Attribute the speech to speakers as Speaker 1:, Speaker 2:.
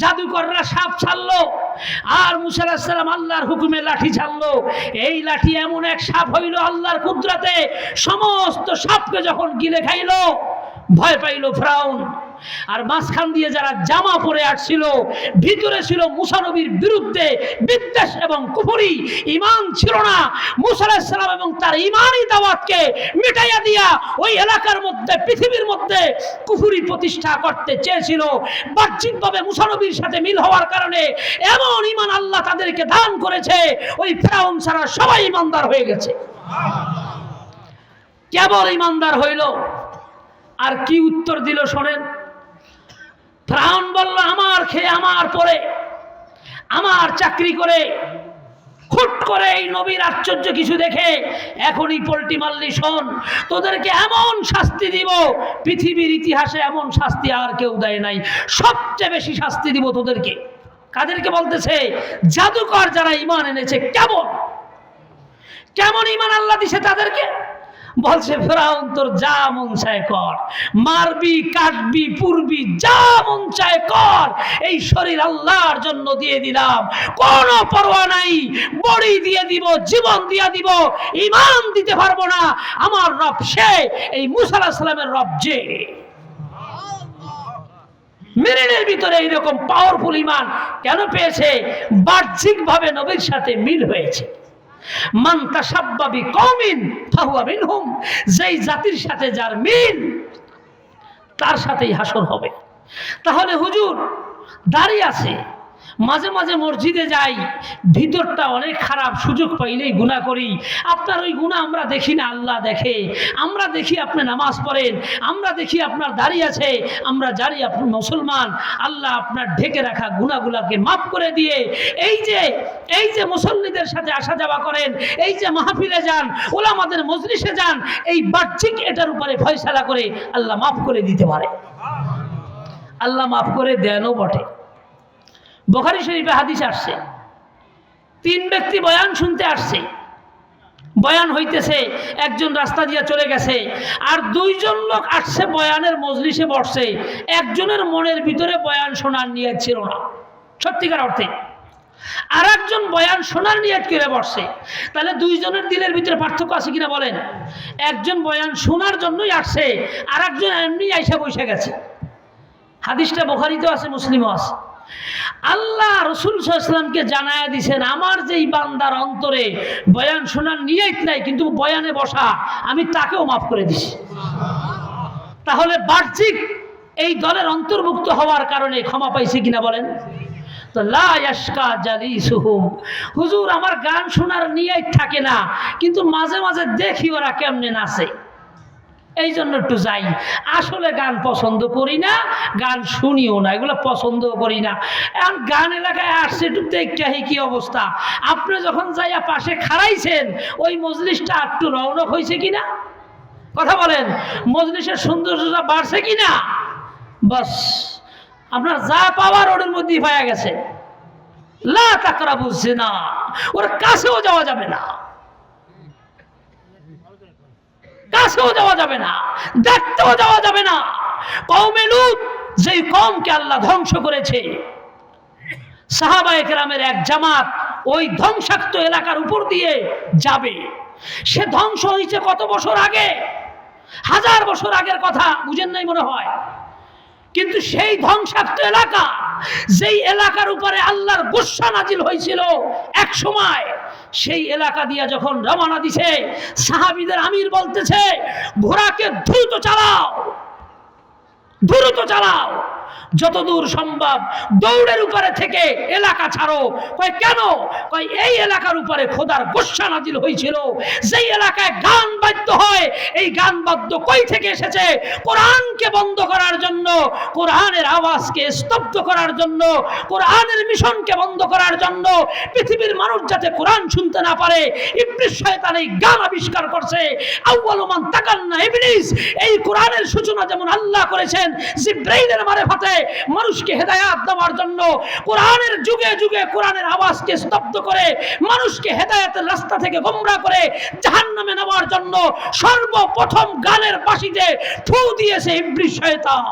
Speaker 1: জাদুকররা সাপ ছাড়লো আর মুসা আলাইহিস সালাম আল্লাহর হুকুমে লাঠি ছাড়লো। এই লাঠি এমন এক সাপ হইল আল্লাহর কুদরতে সমস্ত সাপকে যখন গিলে খাইলো ভয় পাইল ফিরআউন। আর মাঝখান দিয়ে যারা জামা পরে আসছিল ভিতরে ছিল মুসা নবীর বিরুদ্ধে বিদ্বেষ এবং কুফরি, ঈমান ছিল না। মুসা আলাইহিস সালাম এবং তার ঈমানি দাওয়াতকে মিটাইয়া দিয়া ওই এলাকার মধ্যে পৃথিবীর মধ্যে কুফরি প্রতিষ্ঠা করতে চেয়েছিল। বাহ্যিকভাবে মুসা নবীর সাথে মিল হওয়ার কারণে এমন ঈমান আল্লাহ তাদেরকে দান করেছে, ওই ফিরআউন ছাড়া সবাই ঈমানদার হয়ে গেছে। কেবল ঈমানদার হইল। আর কি উত্তর দিল শোনেন। ফিরআউন বলল, আমার খেয়ে আমার পরে আমার চাকরি করে খুট করে এই নবীর আশ্চর্য কিছু দেখে এখনই পল্টি মারলি, শোন তোদেরকে এমন শাস্তি দিব পৃথিবীর ইতিহাসে এমন শাস্তি আর কেউ দেয় নাই, সবচেয়ে বেশি শাস্তি দিব তোদেরকে। কাদেরকে বলতেছে? জাদুকর যারা ঈমান এনেছে। কেমন কেমন ঈমান আল্লাহ দিছে তাদেরকে। বলছে ফিরআউন তোর যা মন চায় কর, মারবি কাটবি পুরবি যা মন চায় কর, এই শরীর আল্লাহর জন্য দিয়ে দিলাম, কোনো পরোয়া নাই, বড়ি দিয়ে দিব, জীবন দিয়ে দিব, ঈমান দিতে পারবো না। আমার রব সে, এই মুসা আলাইহিস সালামের রব যে। মেরিনের ভিতরে এইরকম পাওয়ারফুল ঈমান কেন পেয়েছে? বাহ্যিকভাবে নবীর সাথে মিল হয়েছে। মান তাশাব্বা বিকওমিন ফাহুয়া মিনহুম, যেই জাতির সাথে যার মিল তার সাথেই হাসর হবে। তাহলে হুজুর দাঁড়িয়ে আছে, মাঝে মাঝে মসজিদে যাই, ভিতরটা অনেক খারাপ, সুযোগ পাইলেই গুনাহ করি। আপনার ওই গুনাহ আমরা দেখি না, আল্লাহ দেখে। আমরা দেখি আপনি নামাজ পড়েন, আমরা দেখি আপনার দাঁড়িয়ে আছে, আমরা জানি আপনি মুসলমান। আল্লাহ আপনার ঢেকে রাখা গুনাহগুলোকে মাফ করে দিয়ে এই যে মুসল্লিদের সাথে আসা যাওয়া করেন, এই যে মাহফিলে যান, ওলামাদের মজলিসে যান, এই বাহ্যিক এটার উপরে ফয়সালা করে আল্লাহ মাফ করে দিতে পারে। আল্লাহ মাফ করে দেনও বটে। বুখারী শরীফে হাদিস আসছে, 3 ব্যক্তি বয়ান শুনতে আসছে। বয়ান হইতেছে, একজন রাস্তা দিয়ে চলে গেছে, আর 2 জন লোক আসছে বয়ানের মজলিসে বসছে। একজনের মনের ভিতরে বয়ান শোনার নিয়ত ছিল না সত্যিকার অর্থে, আর একজন বয়ান শোনার নিয়ত করে বসছে। তাহলে 2 জনের দিলের ভিতরে পার্থক্য আছে কিনা বলেন? একজন বয়ান শোনার জন্যই আসছে, আর একজন এমনি আইসা বসে গেছে। হাদিসটা বুখারীতেও আছে, মুসলিমও আছে। আল্লাহ রাসূল সাল্লাল্লাহু আলাইহি ওয়াসাল্লামকে জানায়া দিয়েছেন, আমার যেই বান্দার অন্তরে বয়ান শোনার নিয়ত নাই কিন্তু বয়ানে বসা, আমি তাকেও মাফ করে দিছি। তাহলে বাহ্যিক এই দলের অন্তর্ভুক্ত হওয়ার কারণে ক্ষমা পাইছে কিনা বলেন? তো লা ইয়াশকা জালিসুহুম, হুজুর আমার গান শোনার নিয়ত থাকে না, কিন্তু মাঝে মাঝে দেখি ওরা কেমনে নাচে, এই জন্য একটু যাই। আসলে গান পছন্দ করি না, গান শুনিও না, এগুলো পছন্দ করি না। এখন গান এলাকায় আসছে, একটু দেখতে কি অবস্থা। আপনি যখন যাইয়া পাশে খাড়াইছেন, ওই মজলিসটা একটু রৌনক হয়েছে কিনা কথা বলেন? মজলিসের সৌন্দর্যটা বাড়ছে কিনা? বাস আপনার যা পাওয়ার ওর মধ্যেই পাওয়া গেছে। লা তাকরাবুজ জিনা, ওর কাছেও যাওয়া যাবে না, কাছেও যাওয়া যাবে না, দেখতেও যাওয়া যাবে না। কওমে লূত, যেই কওমকে আল্লাহ ধ্বংস করেছে, সাহাবায়ে কেরামের এক জামাত ওই ধ্বংসাক্ত এলাকার উপর দিয়ে যাবে। সে ধ্বংস হয়েছে কত বছর আগে, 1000 বছর আগের কথা, বুঝেন নাই মনে হয়। কিন্তু সেই ধ্বংসাক্ত এলাকা, যেই এলাকার উপরে আল্লাহর গুসা নাজিল হয়েছিল এক সময়, সেই এলাকা দিয়ে যখন রওনা দিছে, সাহাবীদের আমির বলতেছে ঘোড়াকে দ্রুত চালাও, দ্রুত চালাও, যতদূর সম্ভব দৌড়ের উপরে থেকে এলাকা ছাড়ো। কয় কেন? কয় এই এলাকার উপরে খোদার গুসা নাজিল হয়েছিল। যেই এলাকায় গান বাদ্য হয়, এই গান বাদ্য কই থেকে এসেছে? কোরআনকে বন্ধ করার জন্য, কোরআনের আওয়াজকে স্তব্ধ করার জন্য, কোরআনের মিশনকে বন্ধ করার জন্য, পৃথিবীর মানুষ যাতে কোরআন শুনতে না পারে, ইবলিস শয়তান এই গান আবিষ্কার করছে। আউয়ালু মান তাকান্না ইবলিস, এই কোরআনের সূচনা যেমন আল্লাহ করেছেন জিবরাইলের মারফতে মানুষকে হেদায়েত দেওয়ার জন্য, কোরআনের যুগে যুগে কোরআনের আওয়াজকে স্তব্ধ করে মানুষকে হেদায়েতের রাস্তা থেকে গোমরাহ করে জাহান্নামে নেওয়ার জন্য সর্বপ্রথম গানের বাঁশিতে ফু দিয়েছে ইবলিস শয়তান।